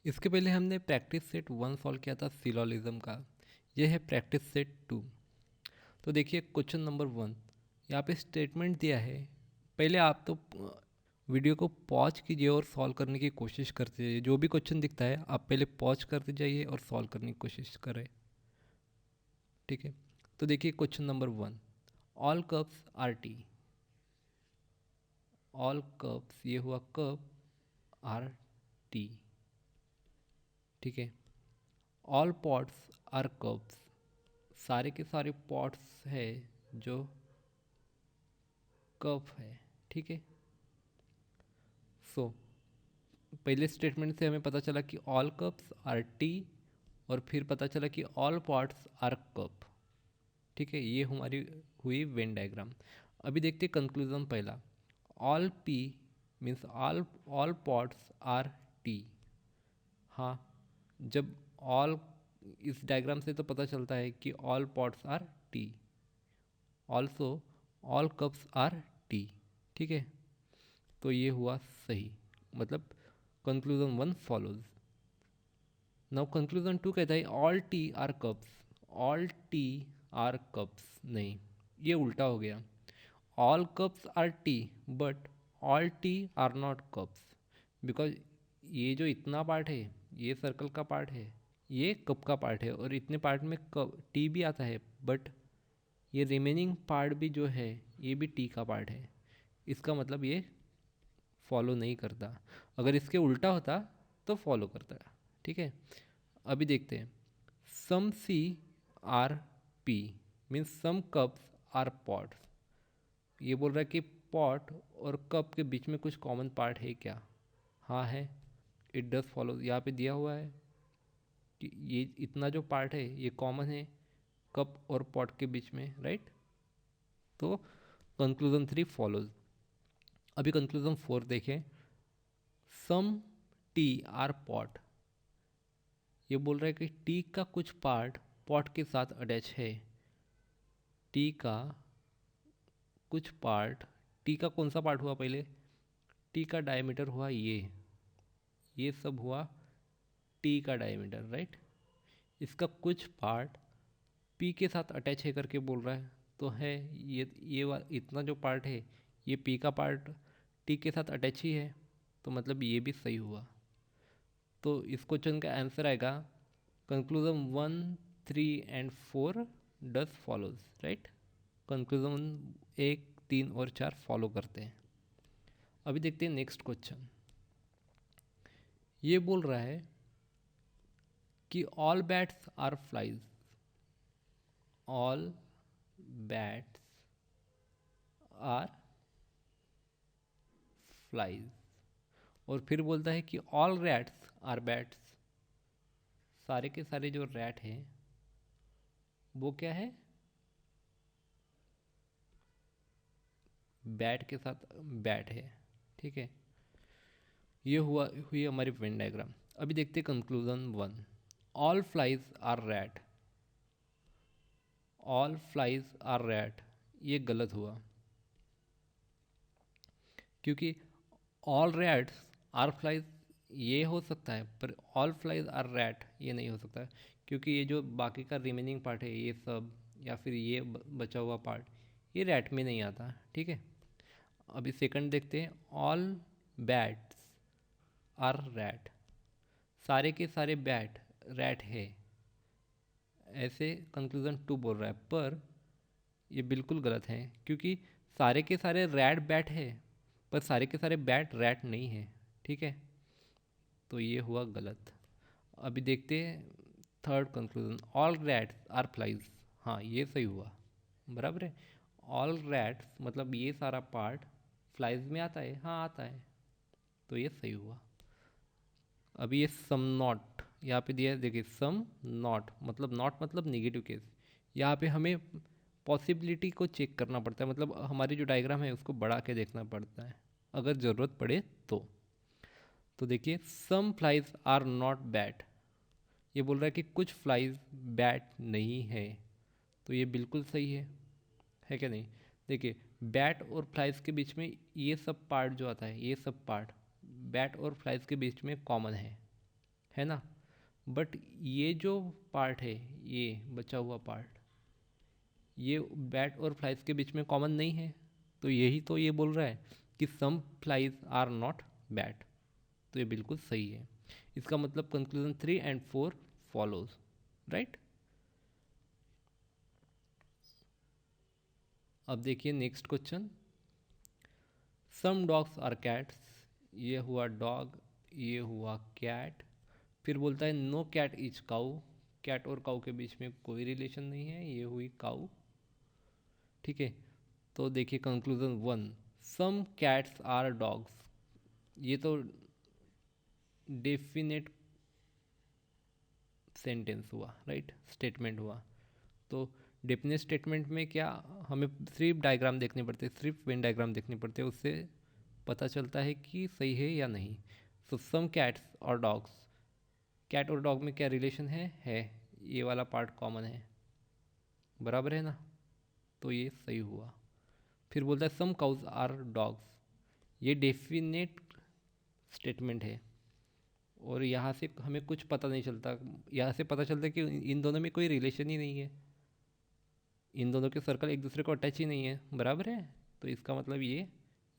इसके पहले हमने प्रैक्टिस सेट 1 सॉल्व किया था सिलोजिज्म का। यह है प्रैक्टिस सेट 2। तो देखिए क्वेश्चन नंबर 1, यहाँ पे स्टेटमेंट दिया है। पहले आप तो वीडियो को पॉज कीजिए और सॉल्व करने की कोशिश करते जाइए। जो भी क्वेश्चन दिखता है आप पहले पॉज करते जाइए और सॉल्व करने की कोशिश करें। ठीक है, तो देखिए question number 1, all cups R T. All cups, ये हुआ कप आर टी। ठीक है, ऑल पॉट्स आर कप्स। सारे के सारे पॉट्स है जो कप है। ठीक है, सो पहले स्टेटमेंट से हमें पता चला कि ऑल कप्स आर टी, और फिर पता चला कि ऑल पॉट्स आर कप। ठीक है, ये हमारी हुई वेन डायग्राम। अभी देखते कंक्लूजन पहला, all P means all all pots R T. हाँ, जब ऑल, इस डायग्राम से तो पता चलता है कि all pots R T, also all cups R T. ठीक है, तो ये हुआ सही, मतलब कंक्लूजन 1 फॉलोज। नाउ कंक्लूजन 2 कहता है all T R cups. All T R cups नहीं, ये उल्टा हो गया। All cups R T but all T R not cups, because ये जो इतना पार्ट है, ये सर्कल का पार्ट है, ये कप का पार्ट है, और इतने पार्ट में कप टी भी आता है, बट ये रिमेनिंग पार्ट भी जो है ये भी टी का पार्ट है। इसका मतलब ये फॉलो नहीं करता। अगर इसके उल्टा होता तो फॉलो करता। ठीक है, अभी देखते हैं, some C R P means some cups are pots. ये बोल रहा है कि पॉट और कप के बीच में कुछ कॉमन पार्ट है क्या? हाँ है, इट डज फॉलो। यहाँ पे दिया हुआ है कि ये इतना जो पार्ट है ये कॉमन है कप और पॉट के बीच में, राइट? तो कंक्लूजन 3 फॉलोज। अभी कंक्लूजन 4 देखें, सम टी आर पॉट। ये बोल रहा है कि टी का कुछ पार्ट पॉट के साथ अटैच है। टी का कुछ पार्ट, टी का कौन सा पार्ट हुआ पहले? टी का डायमीटर हुआ ये सब हुआ टी का डायमीटर, राइट? इसका कुछ पार्ट पी के साथ अटैच है करके बोल रहा है, तो है इतना जो पार्ट है ये पी का पार्ट टी के साथ अटैच ही है, तो मतलब ये भी सही हुआ। तो इस क्वेश्चन का आंसर आएगा conclusion 1, 3 and 4 does follows, right? Conclusion 1, 3 और 4 फॉलो करते हैं। अभी देखते हैं नेक्स्ट क्वेश्चन। ये बोल रहा है कि all bats are flies. All bats are flies, और फिर बोलता है कि ऑल रैट्स आर बैट्स। सारे के सारे जो रैट हैं वो क्या है? बैट के साथ बैट है। ठीक है, ये हुई हमारी वेन डायग्राम। अभी देखते हैं conclusion 1, all flies are rat. All flies are rat, ये गलत हुआ, क्योंकि ऑल रैट्स आर फ्लाइज ये हो सकता है, पर ऑल फ्लाइज आर रैट ये नहीं हो सकता, क्योंकि ये जो बाकी का रिमेनिंग पार्ट है ये सब, या फिर ये बचा हुआ पार्ट, ये रैट में नहीं आता। ठीक है, अभी सेकंड देखते हैं, ऑल बैट्स आर रैट। सारे के सारे बैट रैट है, ऐसे कंक्लूजन 2 बोल रहा है, पर ये बिल्कुल गलत है, क्योंकि सारे के सारे रैट बैट है, पर सारे के सारे बैट रैट नहीं है। ठीक है, तो ये हुआ गलत। अभी देखते हैं third conclusion, all rats are flies. हाँ, ये सही हुआ, बराबर है। ऑल रैट्स मतलब ये सारा पार्ट फ्लाइज में आता है, हाँ आता है, तो ये सही हुआ। अभी ये सम नॉट यहाँ पे दिया है, देखिए सम नॉट मतलब निगेटिव केस। यहाँ पे हमें पॉसिबिलिटी को चेक करना पड़ता है, मतलब हमारी जो डायग्राम है उसको बढ़ा के देखना पड़ता है अगर ज़रूरत पड़े तो देखिए सम फ्लाइज आर नॉट बैट। ये बोल रहा है कि कुछ फ्लाइज बैट नहीं है, तो ये बिल्कुल सही है क्या नहीं? देखिए बैट और फ्लाइज के बीच में ये सब पार्ट जो आता है, ये सब पार्ट बैट और फ्लाइज के बीच में कॉमन है। है ना। बट ये जो पार्ट है, ये बचा हुआ पार्ट, ये बैट और फ्लाइज के बीच में कॉमन नहीं है। तो यही तो ये बोल रहा है कि सम फ्लाइज आर नॉट बैट। तो ये बिल्कुल सही है। इसका मतलब कंक्लूजन 3 and 4 फॉलोज, राइट। अब देखिए next question, some dogs are cats. ये हुआ डॉग, ये हुआ कैट। फिर बोलता है no cat is cow. Cat और काऊ के बीच में कोई रिलेशन नहीं है, ये हुई काऊ, ठीक है। तो देखिए conclusion 1, some cats are dogs. ये तो डेफिनेट सेंटेंस हुआ, राइट, स्टेटमेंट हुआ। तो डेफिनेट स्टेटमेंट में क्या, हमें सिर्फ डायग्राम देखने पड़ते हैं, सिर्फ वेन डायग्राम देखने पड़ते हैं, उससे पता चलता है कि सही है या नहीं। सो सम कैट्स और डॉग्स, कैट और डॉग में क्या रिलेशन है, ये वाला पार्ट कॉमन है, बराबर है ना। तो ये सही हुआ। फिर बोलता है सम काउज आर डॉग्स। ये डेफिनेट स्टेटमेंट है, और यहाँ से हमें कुछ पता नहीं चलता। यहाँ से पता चलता है कि इन दोनों में कोई रिलेशन ही नहीं है, इन दोनों के सर्कल एक दूसरे को अटैच ही नहीं है, बराबर है। तो इसका मतलब ये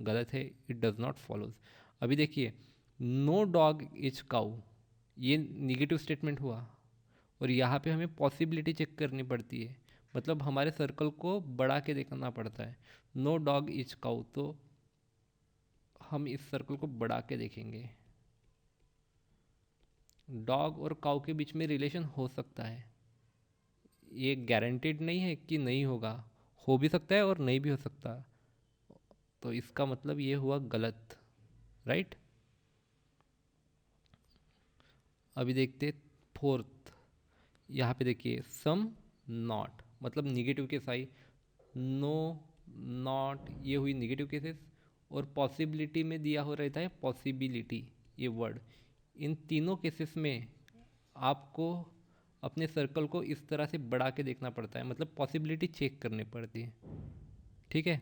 गलत है, इट डज नॉट फॉलोज। अभी देखिए नो डॉग इज काऊ, ये निगेटिव स्टेटमेंट हुआ, और यहाँ पे हमें पॉसिबिलिटी चेक करनी पड़ती है, मतलब हमारे सर्कल को बढ़ा के देखना पड़ता है। नो डॉग इज काऊ, तो हम इस सर्कल को बढ़ा के देखेंगे। डॉग और काऊ के बीच में रिलेशन हो सकता है, ये गारंटेड नहीं है कि नहीं होगा, हो भी सकता है और नहीं भी हो सकता। तो इसका मतलब ये हुआ गलत, राइट। अभी देखते फोर्थ, यहाँ पे देखिए सम नॉट, मतलब निगेटिव केस आई, नो, नॉट, ये हुई निगेटिव केसेस। और पॉसिबिलिटी में दिया हो रहता है पॉसिबिलिटी, ये वर्ड। इन तीनों केसेस में आपको अपने सर्कल को इस तरह से बढ़ा के देखना पड़ता है, मतलब पॉसिबिलिटी चेक करनी पड़ती है, ठीक है।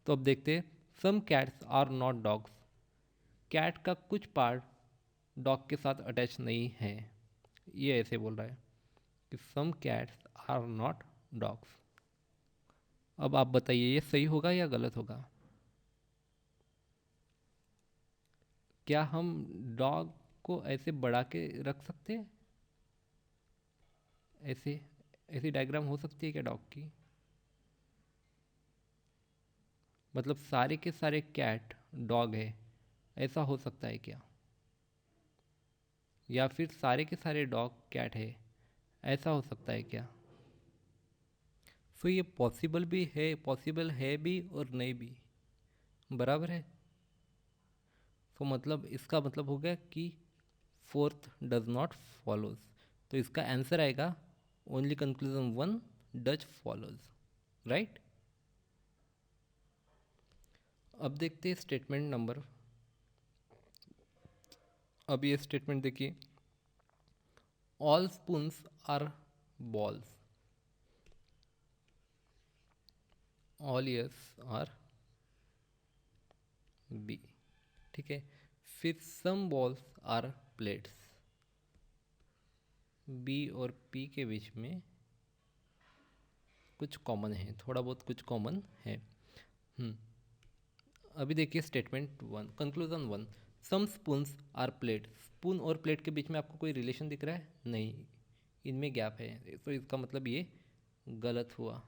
तो अब देखते हैं some cats are not dogs. Cat का कुछ पार्ट डॉग के साथ अटैच नहीं है, ये ऐसे बोल रहा है कि some cats are not dogs. अब आप बताइए ये सही होगा या गलत होगा। क्या हम डॉग को ऐसे बढ़ा के रख सकते हैं, ऐसे ऐसी डायग्राम हो सकती है क्या डॉग की, मतलब सारे के सारे कैट डॉग है, ऐसा हो सकता है क्या, या फिर सारे के सारे डॉग कैट है, ऐसा हो सकता है क्या। सो ये पॉसिबल है भी और नहीं भी, बराबर है। तो मतलब इसका मतलब हो गया कि फोर्थ डज नॉट फॉलोज। तो इसका आंसर आएगा only conclusion 1 does follows, right. अब देखते हैं स्टेटमेंट नंबर, अब ये स्टेटमेंट देखिए, all spoons are balls, all ears are B, ठीक है। फिर some balls are plates, B और पी के बीच में कुछ कॉमन है, थोड़ा बहुत कुछ कॉमन है। अभी देखिए statement 1, conclusion 1, some spoons are plate. Spoon और प्लेट के बीच में आपको कोई रिलेशन दिख रहा है, नहीं, इनमें गैप है, तो इसका मतलब ये गलत हुआ।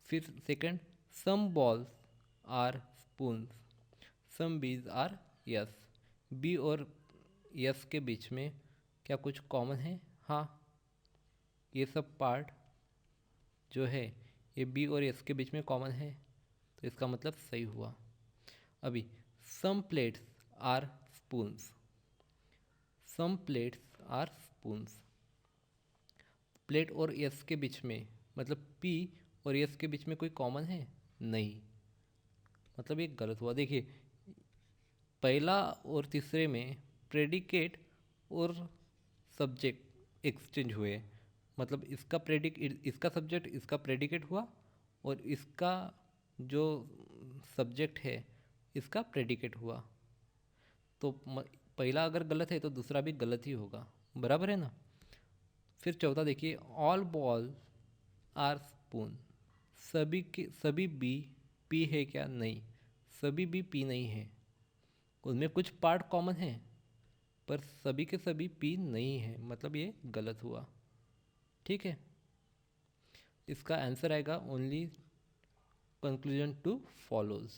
फिर second, some balls are spoons, some Bs are S. B और यस के बीच में क्या कुछ कॉमन है, हाँ, ये सब पार्ट जो है ये बी और यस के बीच में कॉमन है, तो इसका मतलब सही हुआ। अभी some plates are spoons, some plates are spoons, plate और यस के बीच में, मतलब पी और यस के बीच में कोई कॉमन है, नहीं, मतलब ये गलत हुआ। देखिए पहला और तीसरे में प्रेडिकेट और सब्जेक्ट एक्सचेंज हुए, मतलब इसका सब्जेक्ट इसका प्रेडिकेट हुआ, और इसका जो सब्जेक्ट है इसका प्रेडिकेट हुआ। तो पहला अगर गलत है तो दूसरा भी गलत ही होगा, बराबर है ना। फिर चौथा देखिए, ऑल बॉल आर स्पून, सभी बी पी है क्या? नहीं, सभी बी पी नहीं है। उनमें कुछ पार्ट कॉमन है पर सभी के सभी पी नहीं है, मतलब ये गलत हुआ। ठीक है, इसका आंसर आएगा ओनली कंक्लूजन टू फॉलोज।